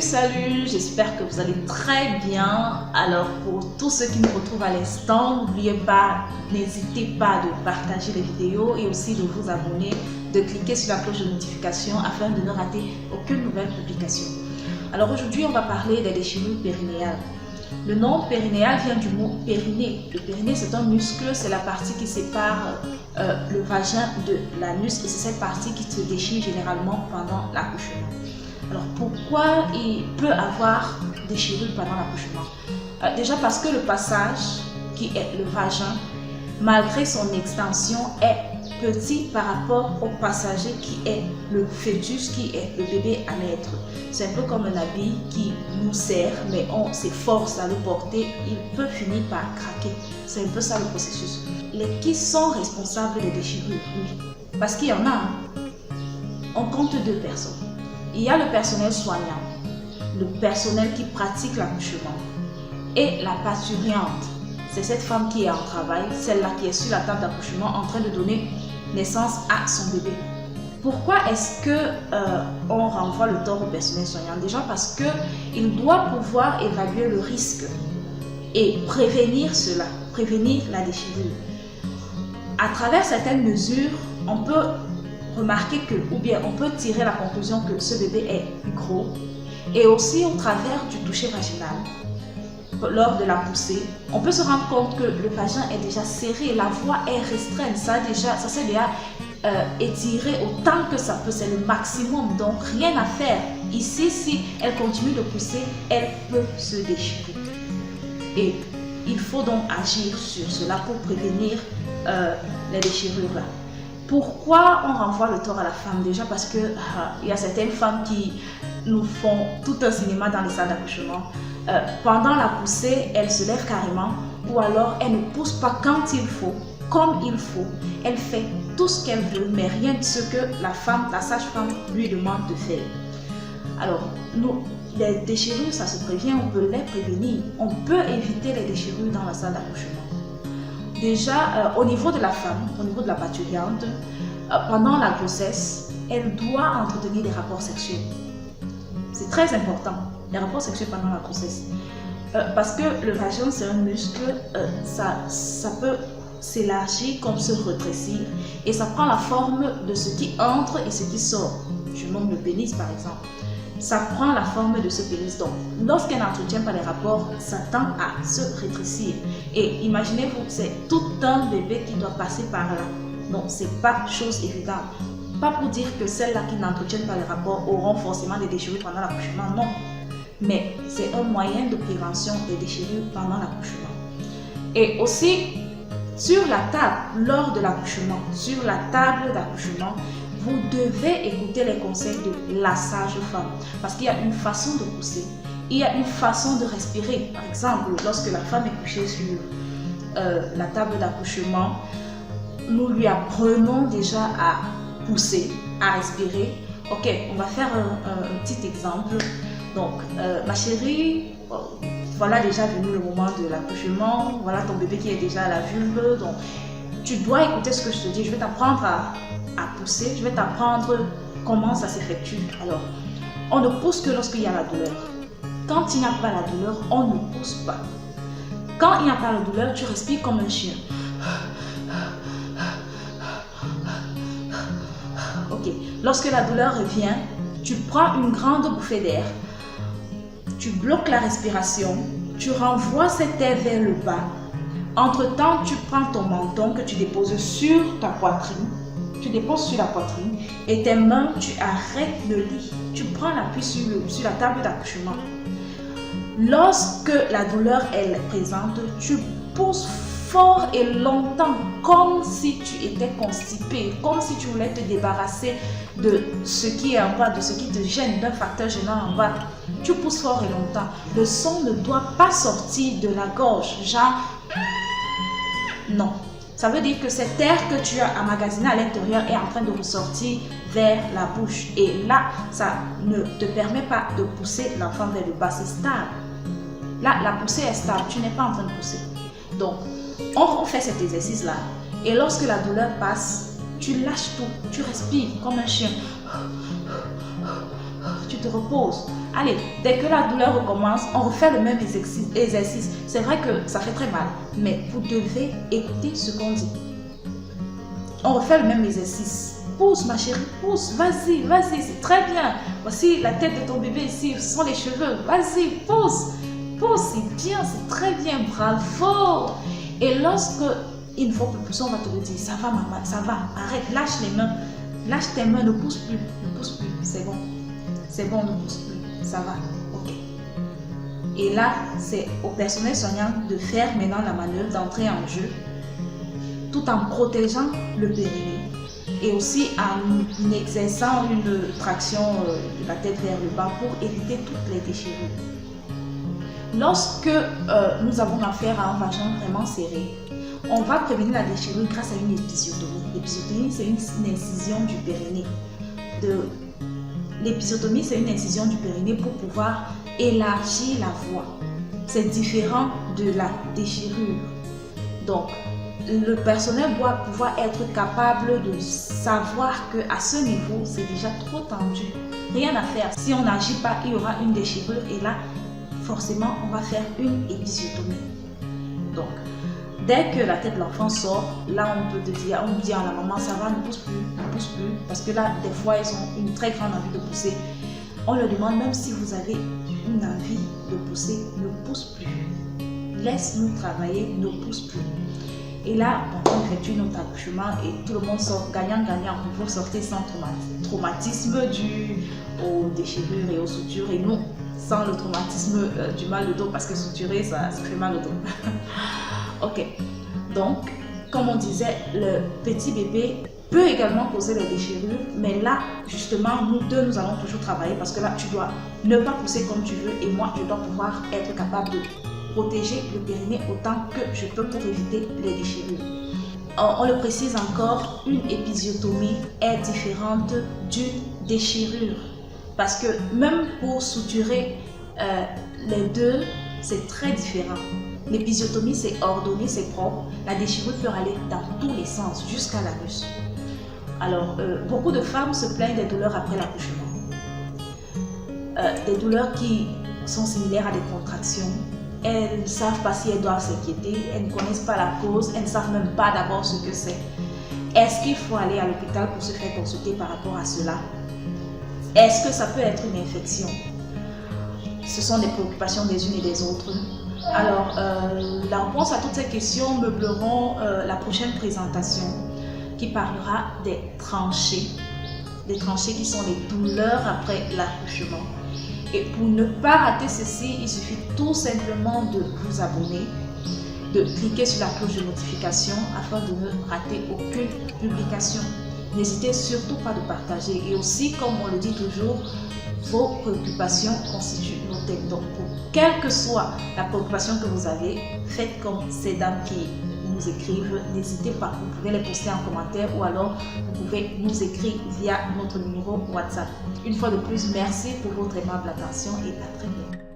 Salut, j'espère que vous allez très bien. Alors pour tous ceux qui nous retrouvent à l'instant, n'hésitez pas de partager les vidéos et aussi de vous abonner, de cliquer sur la cloche de notification afin de ne rater aucune nouvelle publication. Alors aujourd'hui, on va parler des déchirures périnéales. Le nom périnéal vient du mot périnée. Le périnée, c'est un muscle, c'est la partie qui sépare le vagin de l'anus et c'est cette partie qui se déchire généralement pendant l'accouchement. Alors pourquoi il peut avoir déchirure pendant l'accouchement? Déjà parce que le passage qui est le vagin, malgré son extension, est petit par rapport au passager qui est le fœtus, qui est le bébé à naître. C'est un peu comme un habit qui nous sert, mais on s'efforce à le porter, il peut finir par craquer. C'est un peu ça le processus. Qui sont responsables des déchirures? Oui, parce qu'il y en a. On compte deux personnes. Il y a le personnel soignant, le personnel qui pratique l'accouchement et la parturiente. C'est cette femme qui est en travail, celle-là qui est sur la table d'accouchement en train de donner naissance à son bébé. Pourquoi est-ce que on renvoie le tort au personnel soignant? Déjà parce qu'il doit pouvoir évaluer le risque et prévenir cela, prévenir la déchirure. À travers certaines mesures, on peut remarquer que, ou bien on peut tirer la conclusion que ce bébé est plus gros, et aussi au travers du toucher vaginal. Lors de la poussée, on peut se rendre compte que le vagin est déjà serré, la voie est restreinte, ça s'est déjà étiré autant que ça peut, c'est le maximum, donc rien à faire. Ici, si elle continue de pousser, elle peut se déchirer. Et il faut donc agir sur cela pour prévenir les déchirures là. Pourquoi on renvoie le tort à la femme? Déjà parce que il y a certaines femmes qui nous font tout un cinéma dans les salles d'accouchement. Pendant la poussée, elles se lèvent carrément ou alors elles ne poussent pas quand il faut, comme il faut. Elle fait tout ce qu'elle veut, mais rien de ce que la sage-femme lui demande de faire. Alors, les déchirures, ça se prévient, on peut les prévenir. On peut éviter les déchirures dans la salle d'accouchement. Déjà, au niveau de la femme, au niveau de la parturiente, pendant la grossesse, elle doit entretenir des rapports sexuels. C'est très important, les rapports sexuels pendant la grossesse. Parce que le vagin, c'est un muscle, ça peut s'élargir comme se rétrécir et ça prend la forme de ce qui entre et ce qui sort. Je nomme le pénis par exemple. Ça prend la forme de ce pénis. Donc, lorsqu'elle n'entretient pas les rapports, ça tend à se rétrécir. Et imaginez-vous, c'est tout un bébé qui doit passer par là. Donc, c'est pas chose évidente. Pas pour dire que celles-là qui n'entretiennent pas les rapports auront forcément des déchirures pendant l'accouchement, non. Mais c'est un moyen de prévention des déchirures pendant l'accouchement. Et aussi, sur la table, lors de l'accouchement, sur la table d'accouchement, vous devez écouter les conseils de la sage-femme parce qu'il y a une façon de pousser, il y a une façon de respirer. Par exemple, lorsque la femme est couchée sur la table d'accouchement, nous lui apprenons déjà à pousser, à respirer. Ok, on va faire un petit exemple. Donc, ma chérie, voilà déjà venu le moment de l'accouchement, voilà ton bébé qui est déjà à la vulve, donc tu dois écouter ce que je te dis, je vais t'apprendre à pousser, je vais t'apprendre comment ça s'effectue. Alors, on ne pousse que lorsqu'il y a la douleur. Quand il n'y a pas la douleur, on ne pousse pas. Quand il n'y a pas la douleur, tu respires comme un chien. Ok, lorsque la douleur revient, tu prends une grande bouffée d'air, tu bloques la respiration, tu renvoies cet air vers le bas. Entre-temps, tu prends ton menton que tu déposes sur ta poitrine. Tu déposes sur la poitrine et tes mains, tu arrêtes le lit. Tu prends l'appui sur la table d'accouchement. Lorsque la douleur est présente, tu pousses fort et longtemps, comme si tu étais constipé, comme si tu voulais te débarrasser de ce qui est en bas, de ce qui te gêne, d'un facteur gênant en bas. Tu pousses fort et longtemps. Le son ne doit pas sortir de la gorge, genre non. Ça veut dire que cet air que tu as emmagasiné à l'intérieur est en train de ressortir vers la bouche. Et là, ça ne te permet pas de pousser l'enfant vers le bas, c'est stable. Là, la poussée est stable, tu n'es pas en train de pousser. Donc, on fait cet exercice-là. Et lorsque la douleur passe, tu lâches tout, tu respires comme un chien. tu te reposes. Allez, dès que la douleur recommence, on refait le même exercice. C'est vrai que ça fait très mal, mais vous devez écouter ce qu'on dit. On refait le même exercice. Pousse ma chérie, pousse, vas-y, c'est très bien. Voici la tête de ton bébé ici, ce sont les cheveux. Vas-y, pousse, c'est bien, c'est très bien, bravo. Et lorsque il ne faut plus pousser, on va te le dire, ça va maman, ça va, arrête, lâche les mains. Lâche tes mains, ne pousse plus, c'est bon, ne pousse plus, ça va, ok. Et là, c'est au personnel soignant de faire maintenant la manœuvre, d'entrer en jeu, tout en protégeant le périnée et aussi en exerçant une traction de la tête vers le bas pour éviter toutes les déchirures. Lorsque nous avons affaire à un vagin vraiment serré, on va prévenir la déchirure grâce à une épisiotomie. L'épisiotomie, c'est une incision du périnée. L'épisiotomie, c'est une incision du périnée pour pouvoir élargir la voie. C'est différent de la déchirure. Donc, le personnel doit pouvoir être capable de savoir qu'à ce niveau, c'est déjà trop tendu. Rien à faire. Si on n'agit pas, il y aura une déchirure et là, forcément, on va faire une épisiotomie. Donc, dès que la tête de l'enfant sort, là on peut dire à la maman, ça va, ne pousse plus, parce que là, des fois, ils ont une très grande envie de pousser. On leur demande, même si vous avez une envie de pousser, ne pousse plus. Laisse-nous travailler, ne pousse plus. Et là, on effectue notre accouchement et tout le monde sort gagnant-gagnant. Vous sortez sans traumatisme dû aux déchirures et aux sutures et nous, sans le traumatisme du mal de dos, parce que suturer, ça fait mal au dos. Ok, donc, comme on disait, le petit bébé peut également causer les déchirures, mais là, justement, nous deux, nous allons toujours travailler parce que là, tu dois ne pas pousser comme tu veux et moi, je dois pouvoir être capable de protéger le périnée autant que je peux pour éviter les déchirures. On le précise encore, une épisiotomie est différente d'une déchirure parce que même pour suturer les deux, c'est très différent. L'épisiotomie, c'est ordonné, c'est propre. La déchirure peut aller dans tous les sens, jusqu'à l'anus. Alors, beaucoup de femmes se plaignent des douleurs après l'accouchement. Des douleurs qui sont similaires à des contractions. Elles ne savent pas si elles doivent s'inquiéter, elles ne connaissent pas la cause, elles ne savent même pas d'abord ce que c'est. Est-ce qu'il faut aller à l'hôpital pour se faire consulter par rapport à cela? Est-ce que ça peut être une infection? Ce sont des préoccupations des unes et des autres. Alors, la réponse à toutes ces questions meubleront la prochaine présentation qui parlera des tranchées qui sont les douleurs après l'accouchement. Et pour ne pas rater ceci, il suffit tout simplement de vous abonner, de cliquer sur la cloche de notification afin de ne rater aucune publication. N'hésitez surtout pas de partager et aussi, comme on le dit toujours, vos préoccupations constituent nos thèmes. Donc, pour quelle que soit la préoccupation que vous avez, faites comme ces dames qui nous écrivent. N'hésitez pas, vous pouvez les poster en commentaire ou alors vous pouvez nous écrire via notre numéro WhatsApp. Une fois de plus, merci pour votre aimable attention et à très bientôt.